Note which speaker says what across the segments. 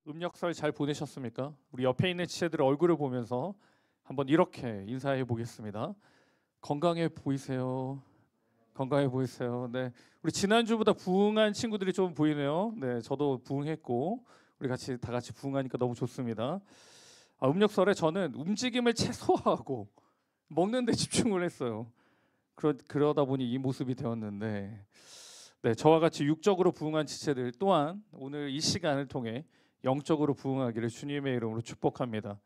Speaker 1: 음력설 잘 보내셨습니까? 우리 옆에 있는 지체들의 얼굴을 보면서 한번 이렇게 인사해 보겠습니다. 건강해 보이세요? 건강해 보이세요? 네, 우리 지난주보다 부흥한 친구들이 좀 보이네요. 네, 저도 부흥했고 우리 다 같이 부흥하니까 너무 좋습니다. 음력설에 저는 움직임을 최소화하고 먹는 데 집중을 했어요. 그러다 보니 이 모습이 되었는데, 네, 저와 같이 육적으로 부흥한 지체들 또한 오늘 이 시간을 통해 영적으로 부흥하기를 주님의 이름으로 축복합니다.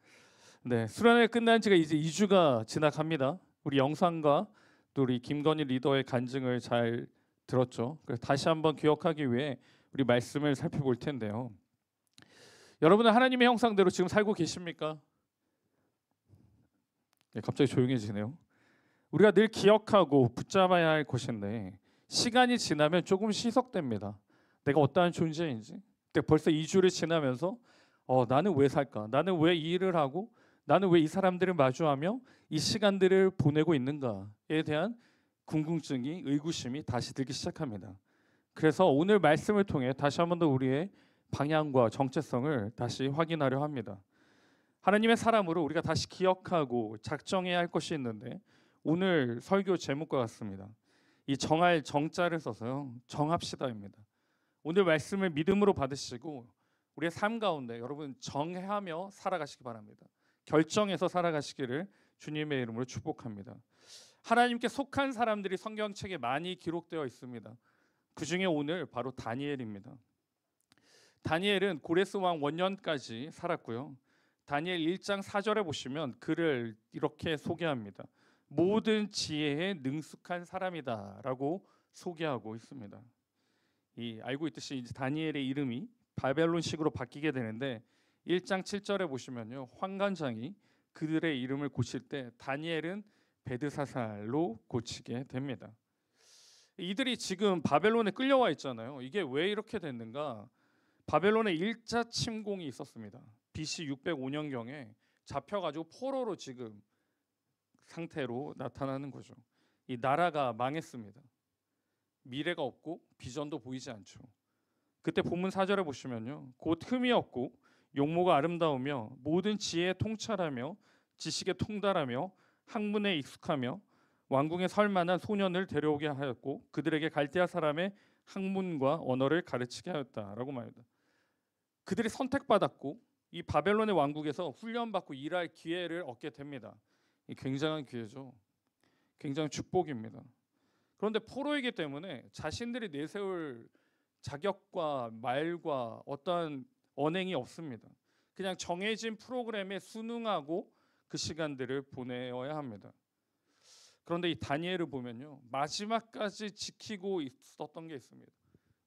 Speaker 1: 네, 수련회 끝난 지가 이제 2주가 지나갑니다. 우리 영상과 또 우리 김건희 리더의 간증을 잘 들었죠. 그래서 다시 한번 기억하기 위해 우리 말씀을 살펴볼 텐데요. 여러분은 하나님의 형상대로 지금 살고 계십니까? 네, 갑자기 조용해지네요. 우리가 늘 기억하고 붙잡아야 할 것인데 시간이 지나면 조금 희석됩니다. 내가 어떠한 존재인지. 벌써 2주를 지나면서 나는 왜 살까? 나는 왜 이 일을 하고 나는 왜 이 사람들을 마주하며 이 시간들을 보내고 있는가에 대한 궁금증이 의구심이 다시 들기 시작합니다. 그래서 오늘 말씀을 통해 다시 한 번 더 우리의 방향과 정체성을 다시 확인하려 합니다. 하나님의 사람으로 우리가 다시 기억하고 작정해야 할 것이 있는데 오늘 설교 제목과 같습니다. 이 정할 정자를 써서요. 정합시다입니다. 오늘 말씀을 믿음으로 받으시고 우리의 삶 가운데 여러분 정하며 살아가시기 바랍니다. 결정해서 살아가시기를 주님의 이름으로 축복합니다. 하나님께 속한 사람들이 성경책에 많이 기록되어 있습니다. 그 중에 오늘 바로 다니엘입니다. 다니엘은 고레스 왕 원년까지 살았고요. 다니엘 1장 4절에 보시면 그를 이렇게 소개합니다. 모든 지혜에 능숙한 사람이다라고 소개하고 있습니다. 알고 있듯이 이제 다니엘의 이름이 바벨론식으로 바뀌게 되는데 1장 7절에 보시면요. 환관장이 그들의 이름을 고칠 때 다니엘은 베드사살로 고치게 됩니다. 이들이 지금 바벨론에 끌려와 있잖아요. 이게 왜 이렇게 됐는가? 바벨론에 1차 침공이 있었습니다. BC 605년경에 잡혀가지고 포로로 지금 상태로 나타나는 거죠. 이 나라가 망했습니다. 미래가 없고 비전도 보이지 않죠. 그때 본문 4절에 보시면요. 곧 흠이 없고 용모가 아름다우며 모든 지혜에 통찰하며 지식에 통달하며 학문에 익숙하며 왕궁에 설 만한 소년을 데려오게 하였고 그들에게 갈대아 사람의 학문과 언어를 가르치게 하였다라고 말합니다. 그들이 선택받았고 이 바벨론의 왕국에서 훈련받고 일할 기회를 얻게 됩니다. 이 굉장한 기회죠. 굉장한 축복입니다. 그런데 포로이기 때문에 자신들이 내세울 자격과 말과 어떠한 언행이 없습니다. 그냥 정해진 프로그램에 순응하고 그 시간들을 보내어야 합니다. 그런데 이 다니엘을 보면요. 마지막까지 지키고 있었던 게 있습니다.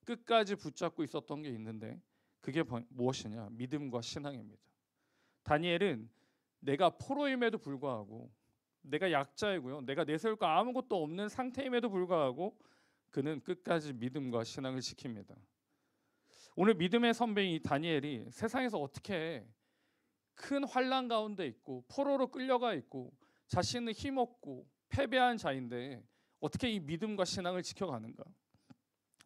Speaker 1: 끝까지 붙잡고 있었던 게 있는데 그게 무엇이냐? 믿음과 신앙입니다. 다니엘은 내가 포로임에도 불구하고 내가 약자이고요. 내가 내세울 거 아무것도 없는 상태임에도 불구하고 그는 끝까지 믿음과 신앙을 지킵니다. 오늘 믿음의 선배인 이 다니엘이 세상에서 어떻게 큰 환난 가운데 있고 포로로 끌려가 있고 자신은 힘없고 패배한 자인데 어떻게 이 믿음과 신앙을 지켜가는가?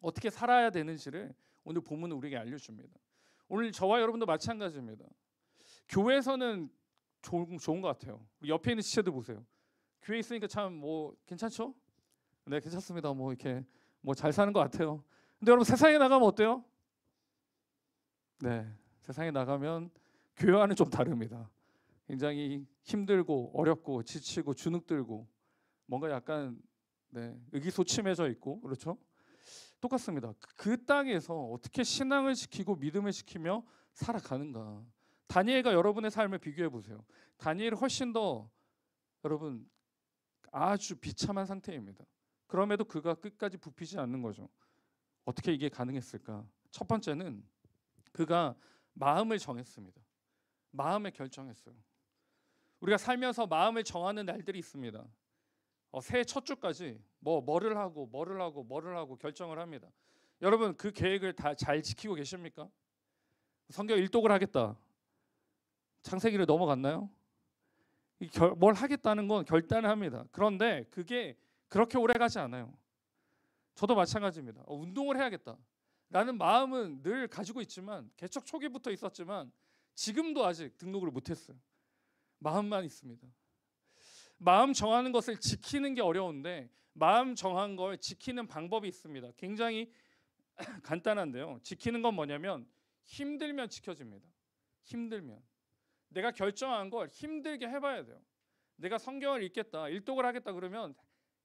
Speaker 1: 어떻게 살아야 되는지를 오늘 본문은 우리에게 알려줍니다. 오늘 저와 여러분도 마찬가지입니다. 교회에서는 좋은 것 같아요. 옆에 있는 지체들 보세요. 교회 있으니까 참 괜찮죠? 네, 괜찮습니다. 이렇게 잘 사는 것 같아요. 근데 여러분 세상에 나가면 어때요? 네, 세상에 나가면 교회와는 좀 다릅니다. 굉장히 힘들고 어렵고 지치고 주눅들고 뭔가 약간 의기소침해져 있고 그렇죠? 똑같습니다. 그 땅에서 어떻게 신앙을 지키고 믿음을 지키며 살아가는가? 다니엘과 여러분의 삶을 비교해 보세요. 다니엘은 훨씬 더 여러분 아주 비참한 상태입니다. 그럼에도 그가 끝까지 굽히지 않는 거죠. 어떻게 이게 가능했을까? 첫 번째는 그가 마음을 정했습니다. 마음에 결정했어요. 우리가 살면서 마음을 정하는 날들이 있습니다. 새해 첫 주까지 뭐를 하고 결정을 합니다. 여러분 그 계획을 다 잘 지키고 계십니까? 성경 일독을 하겠다. 창세기를 넘어갔나요? 뭘 하겠다는 건 결단을 합니다. 그런데 그게 그렇게 오래 가지 않아요. 저도 마찬가지입니다. 운동을 해야겠다. 라는 마음은 늘 가지고 있지만, 개척 초기부터 있었지만 지금도 아직 등록을 못했어요. 마음만 있습니다. 마음 정하는 것을 지키는 게 어려운데 마음 정한 걸 지키는 방법이 있습니다. 굉장히 간단한데요. 지키는 건 뭐냐면 힘들면 지켜집니다. 힘들면. 내가 결정한 걸 힘들게 해봐야 돼요. 내가 성경을 읽겠다, 일독을 하겠다 그러면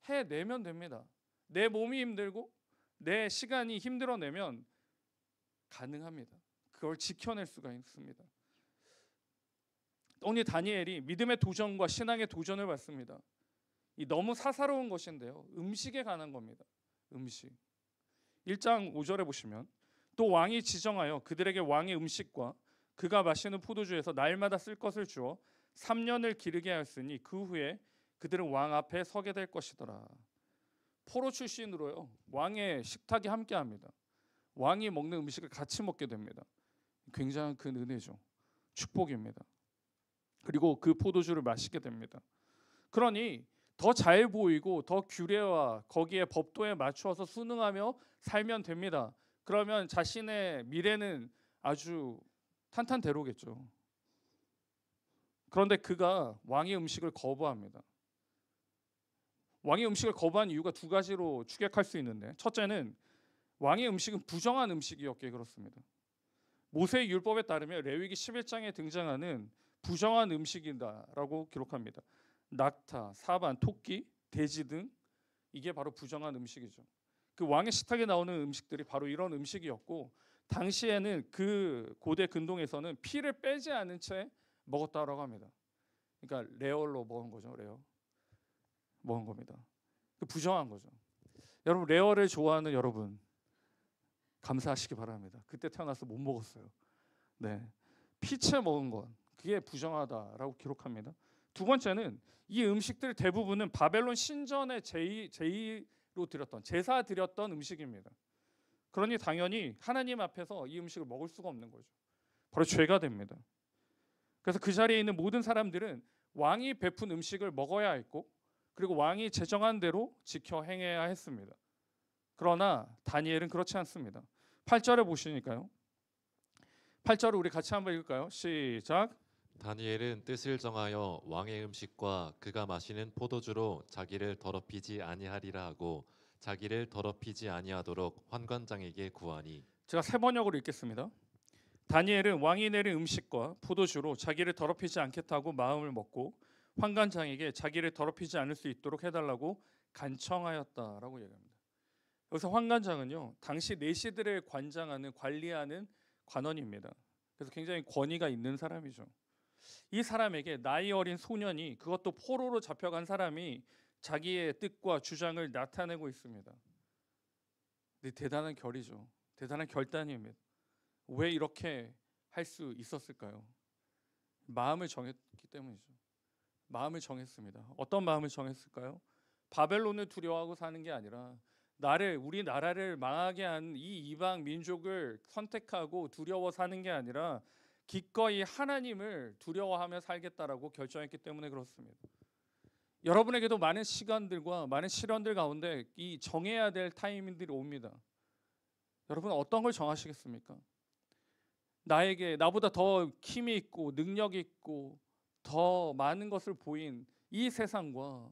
Speaker 1: 해내면 됩니다. 내 몸이 힘들고 내 시간이 힘들어내면 가능합니다. 그걸 지켜낼 수가 있습니다. 오늘 다니엘이 믿음의 도전과 신앙의 도전을 받습니다. 이 너무 사사로운 것인데요. 음식에 관한 겁니다. 음식. 1장 5절에 보시면 또 왕이 지정하여 그들에게 왕의 음식과 그가 마시는 포도주에서 날마다 쓸 것을 주어 3년을 기르게 하였으니 그 후에 그들은 왕 앞에 서게 될 것이더라. 포로 출신으로요. 왕의 식탁이 함께합니다. 왕이 먹는 음식을 같이 먹게 됩니다. 굉장한 큰 은혜죠. 축복입니다. 그리고 그 포도주를 마시게 됩니다. 그러니 더 잘 보이고 더 규례와 거기에 법도에 맞추어서 순응하며 살면 됩니다. 그러면 자신의 미래는 아주 탄탄대로겠죠. 그런데 그가 왕의 음식을 거부합니다. 왕의 음식을 거부한 이유가 두 가지로 추격할 수 있는데, 첫째는 왕의 음식은 부정한 음식이었기에 그렇습니다. 모세의 율법에 따르면 레위기 11장에 등장하는 부정한 음식이다라고 기록합니다. 낙타, 사반, 토끼, 돼지 등 이게 바로 부정한 음식이죠. 그 왕의 식탁에 나오는 음식들이 바로 이런 음식이었고, 당시에는 그 고대 근동에서는 피를 빼지 않은 채 먹었다라고 합니다. 그러니까 레어로 먹은 거죠. 레어 먹은 겁니다. 그 부정한 거죠. 여러분, 레어를 좋아하는 여러분 감사하시기 바랍니다. 그때 태어나서 못 먹었어요. 네, 피채 먹은 건 그게 부정하다라고 기록합니다. 두 번째는 이 음식들 대부분은 바벨론 신전의 제의로 드렸던, 제사 드렸던 음식입니다. 그러니 당연히 하나님 앞에서 이 음식을 먹을 수가 없는 거죠. 바로 죄가 됩니다. 그래서 그 자리에 있는 모든 사람들은 왕이 베푼 음식을 먹어야 했고, 그리고 왕이 제정한 대로 지켜 행해야 했습니다. 그러나 다니엘은 그렇지 않습니다. 8절에 보시니까요. 8절을 우리 같이 한번 읽을까요? 시작.
Speaker 2: 다니엘은 뜻을 정하여 왕의 음식과 그가 마시는 포도주로 자기를 더럽히지 아니하리라 하고 자기를 더럽히지 아니하도록 환관장에게 구하니.
Speaker 1: 제가 세 번역으로 읽겠습니다. 다니엘은 왕이 내린 음식과 포도주로 자기를 더럽히지 않겠다고 마음을 먹고 환관장에게 자기를 더럽히지 않을 수 있도록 해달라고 간청하였다라고 얘기합니다. 여기서 환관장은요, 당시 내시들을 관장하는, 관리하는 관원입니다. 그래서 굉장히 권위가 있는 사람이죠. 이 사람에게 나이 어린 소년이, 그것도 포로로 잡혀간 사람이 자기의 뜻과 주장을 나타내고 있습니다. 근데 대단한 결이죠. 대단한 결단입니다. 왜 이렇게 할 수 있었을까요? 마음을 정했기 때문이죠. 마음을 정했습니다. 어떤 마음을 정했을까요? 바벨론을 두려워하고 사는 게 아니라 우리 나라를 망하게 한 이 이방 민족을 선택하고 두려워 사는 게 아니라 기꺼이 하나님을 두려워하며 살겠다라고 결정했기 때문에 그렇습니다. 여러분에게도 많은 시간들과 많은 시련들 가운데 이 정해야 될 타이밍들이 옵니다. 여러분 어떤 걸 정하시겠습니까? 나보다 더 힘이 있고 능력이 있고 더 많은 것을 보인 이 세상과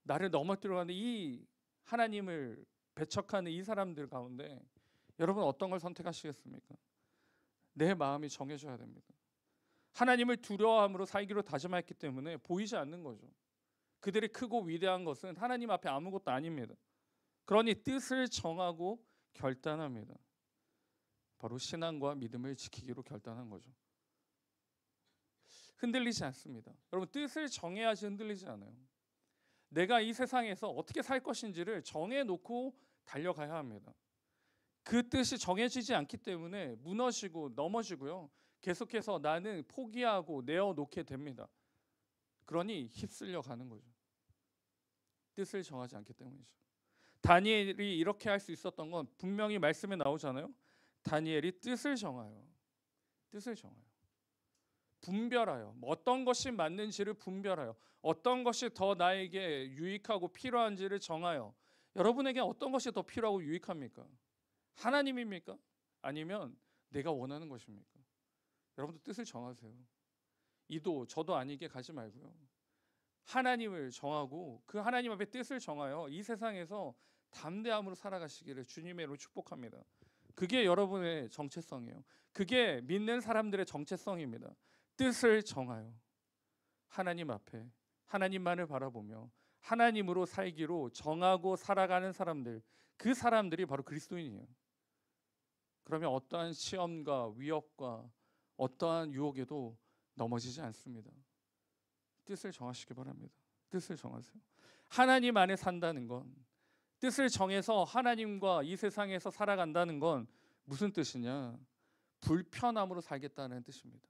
Speaker 1: 나를 넘어뜨려가는 이 하나님을 배척하는 이 사람들 가운데 여러분 어떤 걸 선택하시겠습니까? 내 마음이 정해져야 됩니다. 하나님을 두려워함으로 살기로 다짐했기 때문에 보이지 않는 거죠. 그들이 크고 위대한 것은 하나님 앞에 아무것도 아닙니다. 그러니 뜻을 정하고 결단합니다. 바로 신앙과 믿음을 지키기로 결단한 거죠. 흔들리지 않습니다. 여러분, 뜻을 정해야지 흔들리지 않아요. 내가 이 세상에서 어떻게 살 것인지를 정해놓고 달려가야 합니다. 그 뜻이 정해지지 않기 때문에 무너지고 넘어지고요. 계속해서 나는 포기하고 내어놓게 됩니다. 그러니 휩쓸려 가는 거죠. 뜻을 정하지 않기 때문이죠. 다니엘이 이렇게 할 수 있었던 건 분명히 말씀에 나오잖아요. 다니엘이 뜻을 정하여, 뜻을 정하여, 분별하여, 어떤 것이 맞는지를 분별하여, 어떤 것이 더 나에게 유익하고 필요한지를 정하여. 여러분에게 어떤 것이 더 필요하고 유익합니까? 하나님입니까? 아니면 내가 원하는 것입니까? 여러분도 뜻을 정하세요. 이도 저도 아니게 가지 말고요. 하나님을 정하고 그 하나님 앞에 뜻을 정하여 이 세상에서 담대함으로 살아가시기를 주님의 이름으로 축복합니다. 그게 여러분의 정체성이에요. 그게 믿는 사람들의 정체성입니다. 뜻을 정하여 하나님 앞에 하나님만을 바라보며 하나님으로 살기로 정하고 살아가는 사람들, 그 사람들이 바로 그리스도인이에요. 그러면 어떠한 시험과 위협과 어떠한 유혹에도 넘어지지 않습니다. 뜻을 정하시기 바랍니다. 뜻을 정하세요. 하나님 안에 산다는 건, 뜻을 정해서 하나님과 이 세상에서 살아간다는 건 무슨 뜻이냐? 불편함으로 살겠다는 뜻입니다.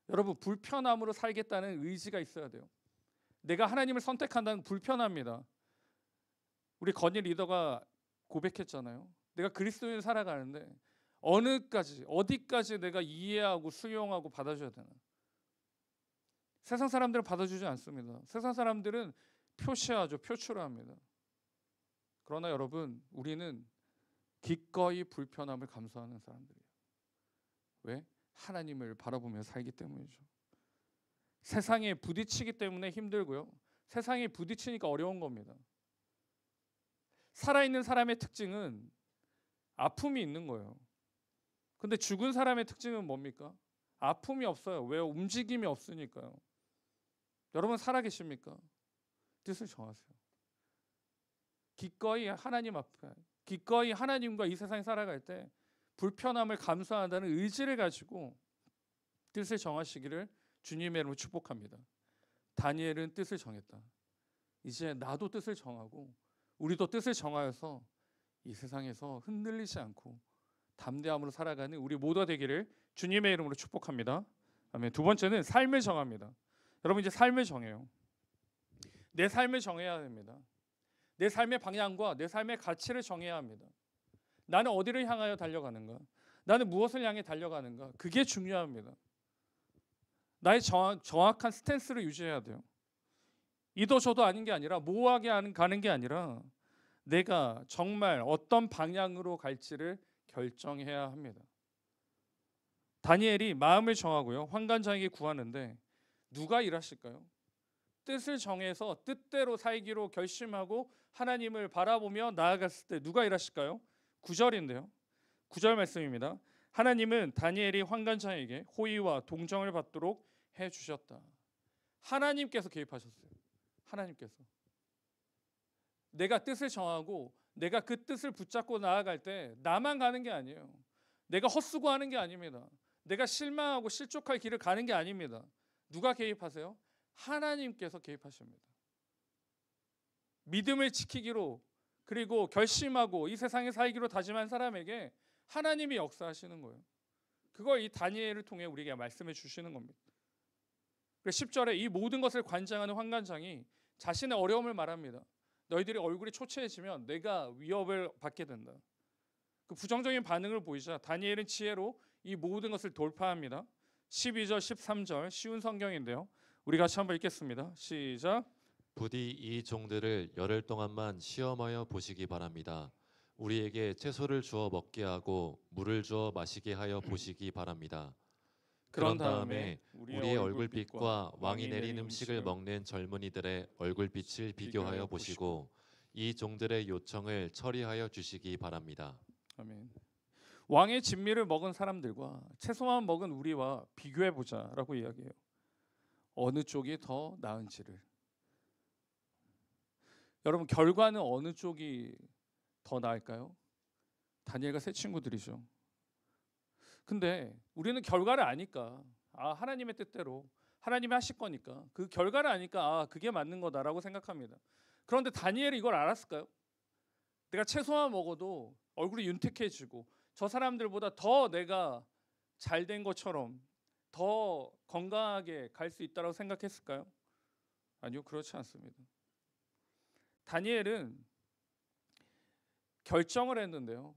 Speaker 1: 여러분, 불편함으로 살겠다는 의지가 있어야 돼요. 내가 하나님을 선택한다는 불편합니다. 우리 건일 리더가 고백했잖아요. 내가 그리스도인 살아가는데 어디까지 내가 이해하고 수용하고 받아줘야 되나? 세상 사람들은 받아주지 않습니다. 세상 사람들은 표시하죠. 표출합니다. 그러나 여러분, 우리는 기꺼이 불편함을 감수하는 사람들이에요. 왜? 하나님을 바라보며 살기 때문이죠. 세상에 부딪히기 때문에 힘들고요. 세상에 부딪히니까 어려운 겁니다. 살아있는 사람의 특징은 아픔이 있는 거예요. 근데 죽은 사람의 특징은 뭡니까? 아픔이 없어요. 왜요? 움직임이 없으니까요. 여러분 살아계십니까? 뜻을 정하세요. 기꺼이 하나님 앞에, 기꺼이 하나님과 이 세상에 살아갈 때 불편함을 감수한다는 의지를 가지고 뜻을 정하시기를 주님의 이름으로 축복합니다. 다니엘은 뜻을 정했다. 이제 나도 뜻을 정하고 우리도 뜻을 정하여서 이 세상에서 흔들리지 않고 담대함으로 살아가는 우리 모두가 되기를 주님의 이름으로 축복합니다. 아멘. 두 번째는 삶을 정합니다. 여러분, 이제 삶을 정해요. 내 삶을 정해야 됩니다. 내 삶의 방향과 내 삶의 가치를 정해야 합니다. 나는 어디를 향하여 달려가는가? 나는 무엇을 향해 달려가는가? 그게 중요합니다. 나의 정확한 스탠스를 유지해야 돼요. 이도 저도 아닌 게 아니라 모호하게 가는 게 아니라 내가 정말 어떤 방향으로 갈지를 결정해야 합니다. 다니엘이 마음을 정하고요, 환관장에게 구하는데 누가 일하실까요? 뜻을 정해서 뜻대로 살기로 결심하고 하나님을 바라보며 나아갔을 때 누가 일하실까요? 9절인데요. 9절 말씀입니다. 하나님은 다니엘이 환관장에게 호의와 동정을 받도록 해주셨다. 하나님께서 개입하셨어요. 하나님께서. 내가 뜻을 정하고 내가 그 뜻을 붙잡고 나아갈 때 나만 가는 게 아니에요. 내가 헛수고하는 게 아닙니다. 내가 실망하고 실족할 길을 가는 게 아닙니다. 누가 개입하세요? 하나님께서 개입하십니다. 믿음을 지키기로 그리고 결심하고 이 세상에 살기로 다짐한 사람에게 하나님이 역사하시는 거예요. 그걸 이 다니엘을 통해 우리에게 말씀해 주시는 겁니다. 10절에 이 모든 것을 관장하는 환관장이 자신의 어려움을 말합니다. 너희들이 얼굴이 초췌해지면 내가 위협을 받게 된다. 그 부정적인 반응을 보이자 다니엘은 지혜로 이 모든 것을 돌파합니다. 12절 13절 쉬운 성경인데요. 우리 같이 한번 읽겠습니다. 시작.
Speaker 2: 부디 이 종들을 열흘 동안만 시험하여 보시기 바랍니다. 우리에게 채소를 주어 먹게 하고 물을 주어 마시게 하여 보시기 바랍니다. 그런 다음에 우리의 얼굴빛과 왕이 내린 음식을 먹는 젊은이들의 얼굴빛을 비교하여 보시고 이 종들의 요청을 처리하여 주시기 바랍니다.
Speaker 1: 아멘. 왕의 진미를 먹은 사람들과 채소만 먹은 우리와 비교해 보자라고 이야기해요. 어느 쪽이 더 나은지를. 여러분, 결과는 어느 쪽이 더 나을까요? 다니엘과 세 친구들이죠. 근데 우리는 결과를 아니까, 하나님의 뜻대로 하나님이 하실 거니까 그 결과를 아니까 그게 맞는 거다라고 생각합니다. 그런데 다니엘이 이걸 알았을까요? 내가 채소만 먹어도 얼굴이 윤택해지고 저 사람들보다 더 내가 잘된 것처럼 더 건강하게 갈 수 있다고 생각했을까요? 아니요, 그렇지 않습니다. 다니엘은 결정을 했는데요.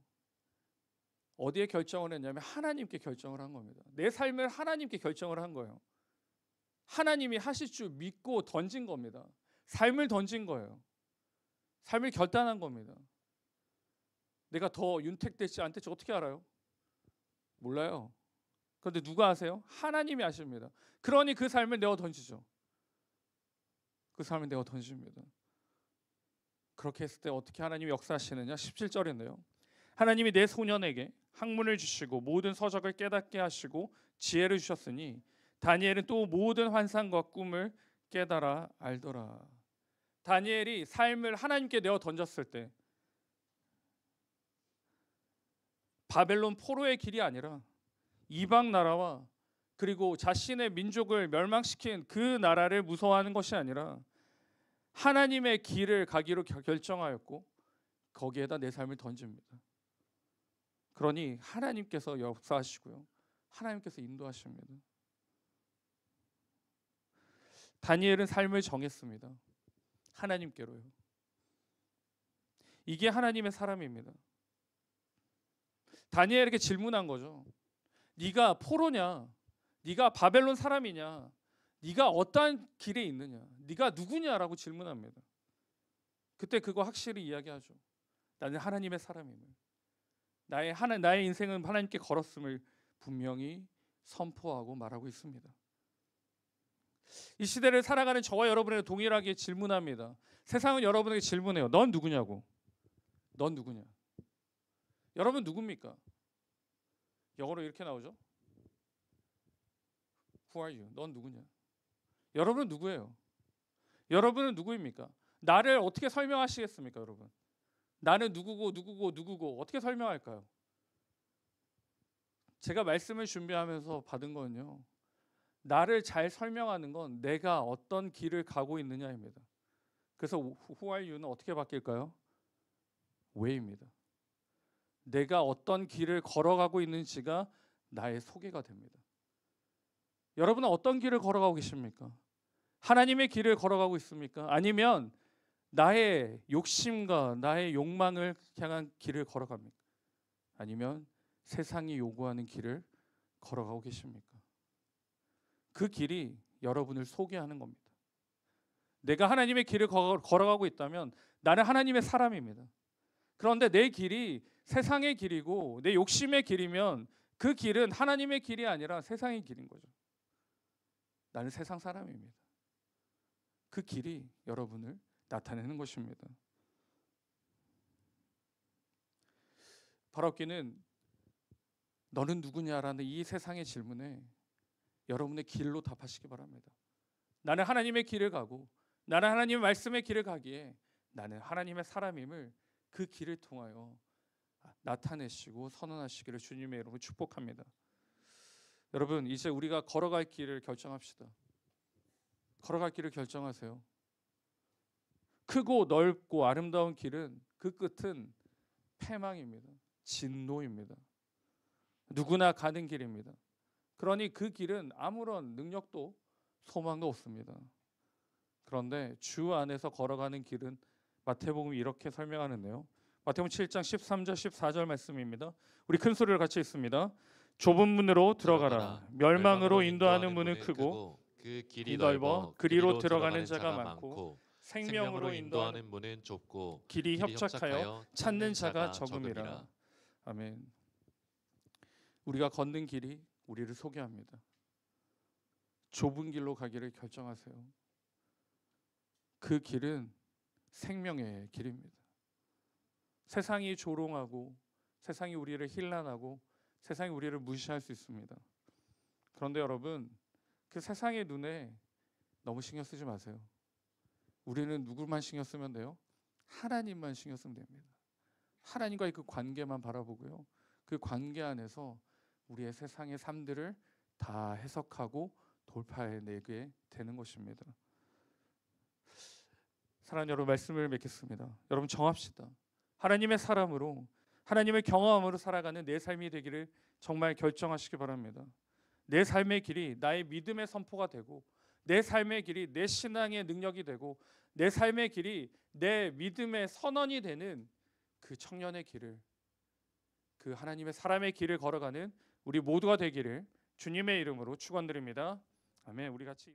Speaker 1: 어디에 결정을 했냐면 하나님께 결정을 한 겁니다. 내 삶을 하나님께 결정을 한 거예요. 하나님이 하실 줄 믿고 던진 겁니다. 삶을 던진 거예요. 삶을 결단한 겁니다. 내가 더 윤택될지 안 될지 어떻게 알아요? 몰라요. 그런데 누가 아세요? 하나님이 아십니다. 그러니 그 삶을 내어 던지죠. 그 삶을 내어 던집니다. 그렇게 했을 때 어떻게 하나님이 역사하시느냐? 17절인데요. 하나님이 내 소년에게 학문을 주시고 모든 서적을 깨닫게 하시고 지혜를 주셨으니 다니엘은 또 모든 환상과 꿈을 깨달아 알더라. 다니엘이 삶을 하나님께 내어 던졌을 때 바벨론 포로의 길이 아니라 이방 나라와 그리고 자신의 민족을 멸망시킨 그 나라를 무서워하는 것이 아니라 하나님의 길을 가기로 결정하였고 거기에다 내 삶을 던집니다. 그러니 하나님께서 역사하시고요. 하나님께서 인도하십니다. 다니엘은 삶을 정했습니다. 하나님께로요. 이게 하나님의 사람입니다. 다니엘에게 질문한 거죠. 네가 포로냐? 네가 바벨론 사람이냐? 네가 어떠한 길에 있느냐? 네가 누구냐라고 질문합니다. 그때 그거 확실히 이야기하죠. 나는 하나님의 사람임을. 나의 인생은 하나님께 걸었음을 분명히 선포하고 말하고 있습니다. 이 시대를 살아가는 저와 여러분에게 동일하게 질문합니다. 세상은 여러분에게 질문해요. 넌 누구냐고. 넌 누구냐? 여러분 누굽니까? 영어로 이렇게 나오죠. Who are you? 넌 누구냐? 여러분은 누구예요? 여러분은 누구입니까? 나를 어떻게 설명하시겠습니까, 여러분? 나는 누구고 어떻게 설명할까요? 제가 말씀을 준비하면서 받은 건요. 나를 잘 설명하는 건 내가 어떤 길을 가고 있느냐입니다. 그래서 Who are you는 어떻게 바뀔까요? 왜입니다. 내가 어떤 길을 걸어가고 있는지가 나의 소개가 됩니다. 여러분은 어떤 길을 걸어가고 계십니까? 하나님의 길을 걸어가고 있습니까? 아니면 나의 욕심과 나의 욕망을 향한 길을 걸어갑니까? 아니면 세상이 요구하는 길을 걸어가고 계십니까? 그 길이 여러분을 소개하는 겁니다. 내가 하나님의 길을 걸어가고 있다면 나는 하나님의 사람입니다. 그런데 내 길이 세상의 길이고 내 욕심의 길이면 그 길은 하나님의 길이 아니라 세상의 길인 거죠. 나는 세상 사람입니다. 그 길이 여러분을 나타내는 것입니다. 바로기는 너는 누구냐라는 이 세상의 질문에 여러분의 길로 답하시기 바랍니다. 나는 하나님의 길을 가고 나는 하나님의 말씀의 길을 가기에 나는 하나님의 사람임을 그 길을 통하여 나타내시고 선언하시기를 주님의 이름으로 축복합니다. 여러분 이제 우리가 걸어갈 길을 결정합시다. 걸어갈 길을 결정하세요. 크고 넓고 아름다운 길은 그 끝은 패망입니다. 진노입니다. 누구나 가는 길입니다. 그러니 그 길은 아무런 능력도 소망도 없습니다. 그런데 주 안에서 걸어가는 길은 마태복음이 이렇게 설명하는데요. 마태복음 7장 13절 14절 말씀입니다. 우리 큰 소리를 같이 읽습니다. 좁은 문으로 들어가라. 멸망으로 인도하는 문은 크고
Speaker 2: 그 길이
Speaker 1: 넓어 그리로 들어가는 자가 많고 생명으로 인도하는
Speaker 2: 문은 좁고
Speaker 1: 길이 협착하여 찾는 자가 적음이라. 아멘. 우리가 걷는 길이 우리를 소개합니다. 좁은 길로 가기를 결정하세요. 그 길은 생명의 길입니다. 세상이 조롱하고 세상이 우리를 힐난하고 세상이 우리를 무시할 수 있습니다. 그런데 여러분 그 세상의 눈에 너무 신경 쓰지 마세요. 우리는 누구만 신경 쓰면 돼요? 하나님만 신경 쓰면 됩니다. 하나님과의 그 관계만 바라보고요. 그 관계 안에서 우리의 세상의 삶들을 다 해석하고 돌파해내게 되는 것입니다. 사랑하는 여러분 말씀을 맺겠습니다. 여러분 정합시다. 하나님의 사람으로 하나님의 경험으로 살아가는 내 삶이 되기를 정말 결정하시기 바랍니다. 내 삶의 길이 나의 믿음의 선포가 되고 내 삶의 길이 내 신앙의 능력이 되고 내 삶의 길이 내 믿음의 선언이 되는 그 청년의 길을 그 하나님의 사람의 길을 걸어가는 우리 모두가 되기를 주님의 이름으로 축원드립니다. 아멘. 우리 같이